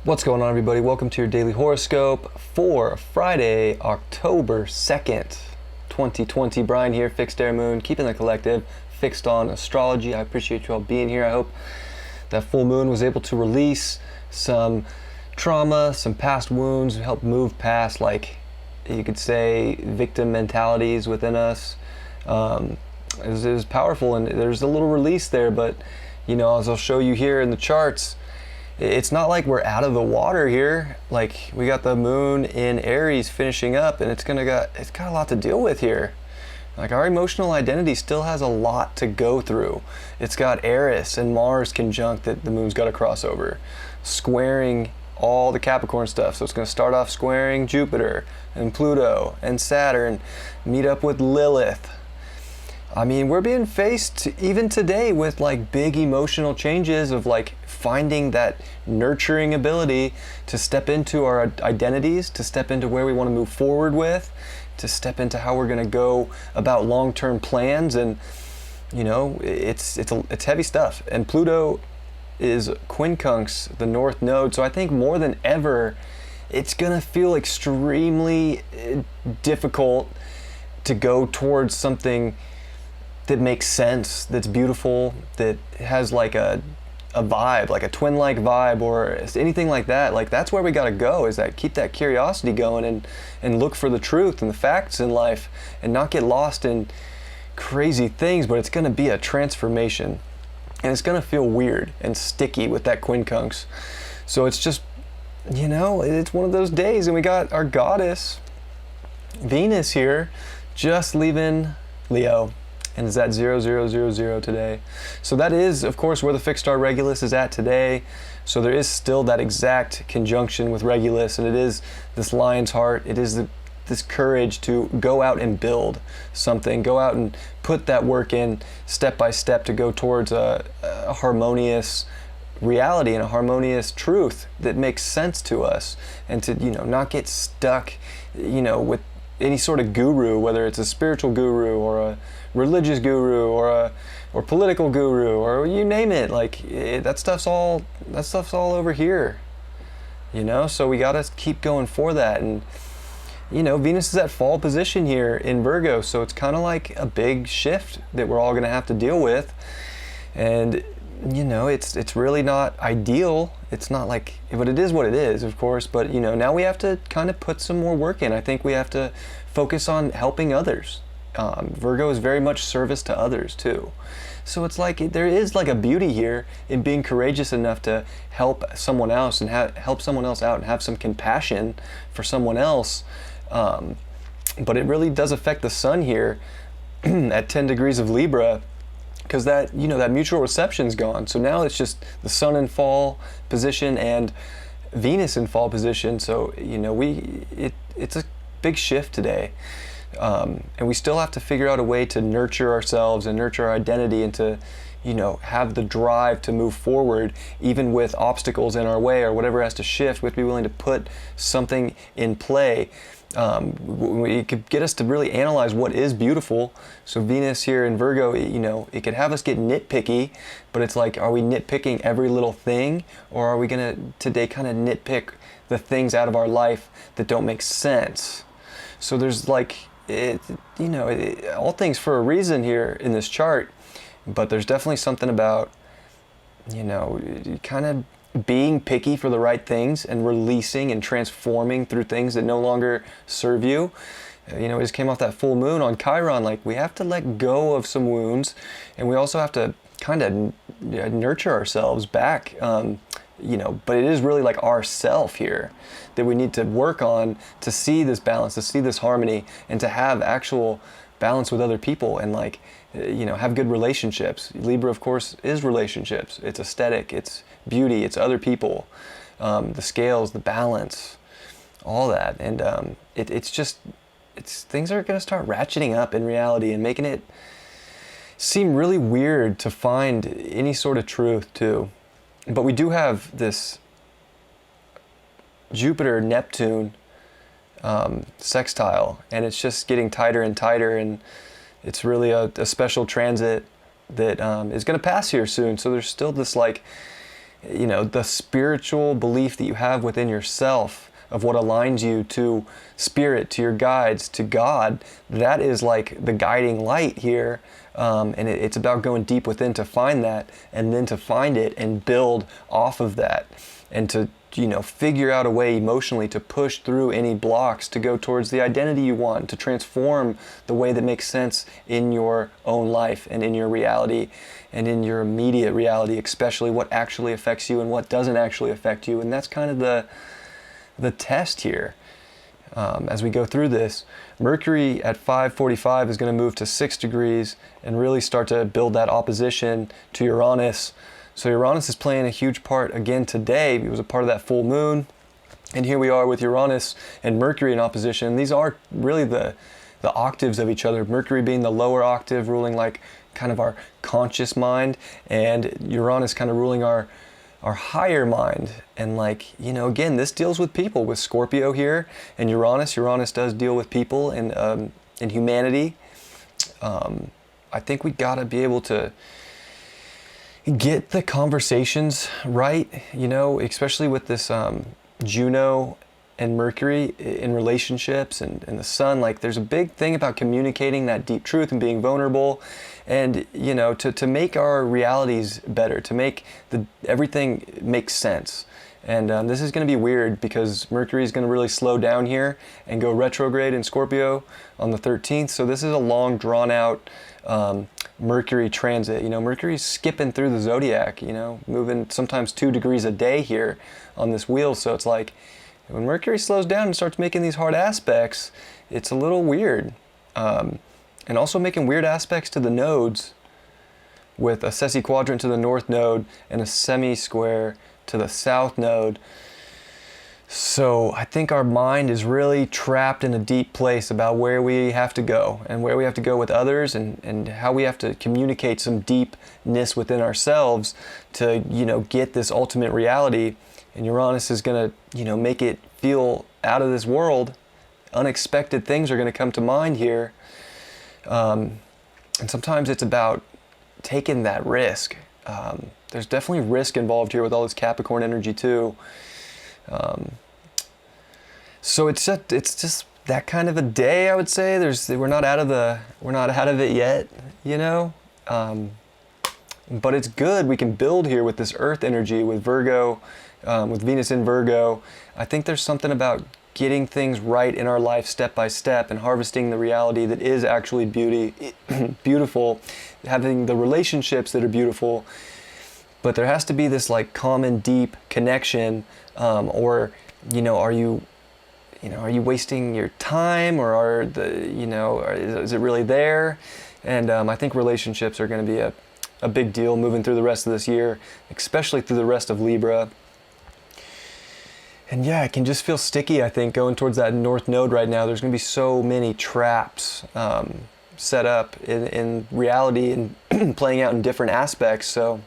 What's going on, everybody? Welcome to your daily horoscope for Friday, October 2nd, 2020. Brian here, Fixed Air Moon, keeping the collective fixed on astrology. I appreciate you all being here. I hope that full moon was able to release some trauma, some past wounds, help move past, like you could say, victim mentalities within us. It was powerful, and there's a little release there, but you know, as I'll show you here in the charts, it's not like we're out of the water here. Like, we got the moon in Aries finishing up, and it's got a lot to deal with here. Like, our emotional identity still has a lot to go through. It's got Eris and Mars conjunct that the moon's got to cross over, squaring all the Capricorn stuff. So it's going to start off squaring Jupiter and Pluto and Saturn, meet up with Lilith. I mean, we're being faced even today with like big emotional changes of like finding that nurturing ability to step into our identities, to step into where we want to move forward with, to step into how we're going to go about long-term plans. And you know, it's heavy stuff. And Pluto is quincunx the north node, so I think more than ever it's going to feel extremely difficult to go towards something that makes sense, that's beautiful, that has like a vibe, like a twin-like vibe or anything like that. Like, that's where we got to go, is that keep that curiosity going and look for the truth and the facts in life and not get lost in crazy things. But it's going to be a transformation, and it's going to feel weird and sticky with that quincunx. So it's just, you know, it's one of those days. And we got our goddess Venus here just leaving Leo, and is at 0000 today. So that is, of course, where the fixed star Regulus is at today. So there is still that exact conjunction with Regulus, and it is this lion's heart. It is this courage to go out and build something, go out and put that work in step by step to go towards a harmonious reality and a harmonious truth that makes sense to us, and to, you know, not get stuck, you know, with any sort of guru, whether it's a spiritual guru or a religious guru or political guru, or you name it. Like, that stuff's all over here, you know. So we gotta keep going for that. And you know, Venus is at fall position here in Virgo, so it's kind of like a big shift that we're all gonna have to deal with. And you know, it's really not ideal. It's not like, but it is what it is, of course. But you know, now we have to kind of put some more work in. I think we have to focus on helping others. Virgo is very much service to others too. So it's like, there is like a beauty here in being courageous enough to help someone else and help someone else out and have some compassion for someone else. But it really does affect the sun here at 10 degrees of Libra, because that, you know, that mutual reception's gone. So now it's just the sun in fall position and Venus in fall position. So, you know, it's a big shift today. And we still have to figure out a way to nurture ourselves and nurture our identity, and to, you know, have the drive to move forward even with obstacles in our way or whatever has to shift. We have to be willing to put something in play. It could get us to really analyze what is beautiful. So Venus here in Virgo, you know, it could have us get nitpicky, but it's like, are we nitpicking every little thing, or are we gonna today kind of nitpick the things out of our life that don't make sense? So there's like, all things for a reason here in this chart, but there's definitely something about, you know, kind of being picky for the right things and releasing and transforming through things that no longer serve you. You know, we just came off that full moon on Chiron. Like, we have to let go of some wounds, and we also have to kind of nurture ourselves back. You know, but it is really like ourself here that we need to work on to see this balance, to see this harmony, and to have actual balance with other people, and like, you know, have good relationships. Libra, of course, is relationships. It's aesthetic, it's beauty, it's other people, the scales, the balance, all that. And it's things are going to start ratcheting up in reality and making it seem really weird to find any sort of truth too. But we do have this Jupiter-Neptune sextile, and it's just getting tighter and tighter, and it's really a special transit that is going to pass here soon. So there's still this like the spiritual belief that you have within yourself of what aligns you to spirit, to your guides, to God. That is like the guiding light here. And it's about going deep within to find that, and then to find it and build off of that, and to figure out a way emotionally to push through any blocks to go towards the identity you want, to transform the way that makes sense in your own life and in your reality and in your immediate reality, especially what actually affects you and what doesn't actually affect you. And that's kind of the test here. As we go through this, Mercury at 5:45 is going to move to 6 degrees and really start to build that opposition to Uranus. So Uranus is playing a huge part again today. It was a part of that full moon. And here we are with Uranus and Mercury in opposition. These are really the octaves of each other. Mercury being the lower octave, ruling like kind of our conscious mind, and Uranus kind of ruling our higher mind. And again, this deals with people, with Scorpio here and Uranus. Uranus does deal with people and humanity. I think we gotta be able to get the conversations right, especially with this Juno and Mercury in relationships and the sun. Like, there's a big thing about communicating that deep truth and being vulnerable, and to make our realities better, to make everything make sense. And this is going to be weird because Mercury is going to really slow down here and go retrograde in Scorpio on the 13th. So this is a long, drawn out Mercury transit. Mercury's skipping through the zodiac, moving sometimes 2 degrees a day here on this wheel. So it's like when Mercury slows down and starts making these hard aspects, it's a little weird. And also making weird aspects to the nodes, with a sesquiquadrant to the north node and a semi-square to the south node. So I think our mind is really trapped in a deep place about where we have to go and where we have to go with others, and how we have to communicate some deepness within ourselves to, get this ultimate reality. And Uranus is going to, make it feel out of this world. Unexpected things are going to come to mind here. And sometimes it's about taking that risk. There's definitely risk involved here with all this Capricorn energy too. So it's just that kind of a day, I would say. We're not out of it yet, but it's good. We can build here with this Earth energy, with Virgo, with Venus in Virgo. I think there's something about getting things right in our life step by step and harvesting the reality that is actually beautiful, having the relationships that are beautiful. But there has to be this common deep connection, or are you wasting your time, or is it really there? And I think relationships are going to be a big deal moving through the rest of this year, especially through the rest of Libra. And yeah, it can just feel sticky, I think, going towards that north node right now. There's going to be so many traps set up in reality and playing out in different aspects. So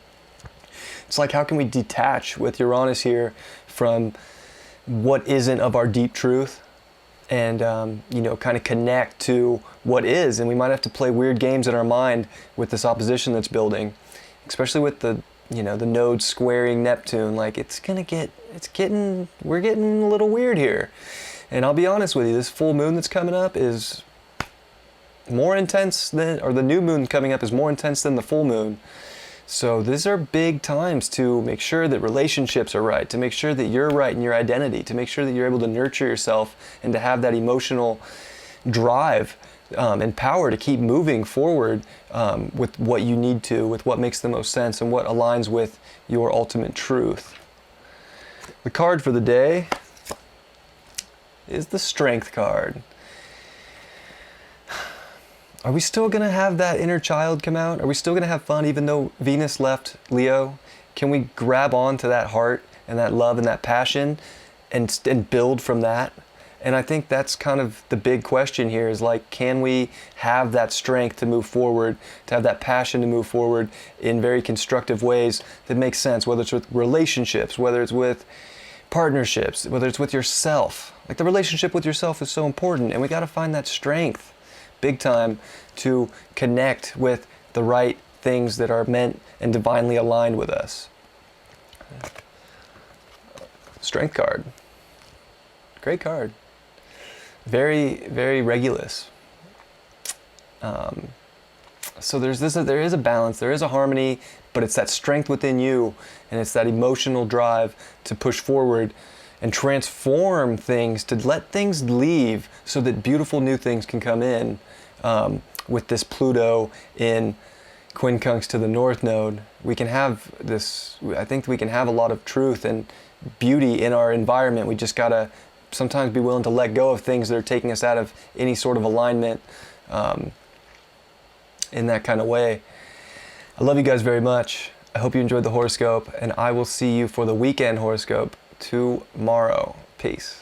it's like, how can we detach with Uranus here from what isn't of our deep truth, and kind of connect to what is? And we might have to play weird games in our mind with this opposition that's building, especially with the nodes squaring Neptune. We're getting a little weird here. And I'll be honest with you, this full moon that's coming up is more intense the new moon coming up is more intense than the full moon. So these are big times to make sure that relationships are right, to make sure that you're right in your identity, to make sure that you're able to nurture yourself and to have that emotional drive and power to keep moving forward with what you need to, with what makes the most sense and what aligns with your ultimate truth. The card for the day is the Strength card. Are we still going to have that inner child come out? Are we still going to have fun even though Venus left Leo? Can we grab on to that heart and that love and that passion and build from that? And I think that's kind of the big question here, is can we have that strength to move forward, to have that passion to move forward in very constructive ways that make sense, whether it's with relationships, whether it's with partnerships, whether it's with yourself. The relationship with yourself is so important, and we got to find that strength big time to connect with the right things that are meant and divinely aligned with us. Strength card. Great card. Very, very Regulus. So there is a balance, there is a harmony, but it's that strength within you, and it's that emotional drive to push forward and transform things, to let things leave so that beautiful new things can come in. With this Pluto in quincunx to the North Node, we can have this, I think we can have a lot of truth and beauty in our environment. We just gotta sometimes be willing to let go of things that are taking us out of any sort of alignment in that kind of way. I love you guys very much. I hope you enjoyed the horoscope, and I will see you for the weekend horoscope tomorrow. Peace.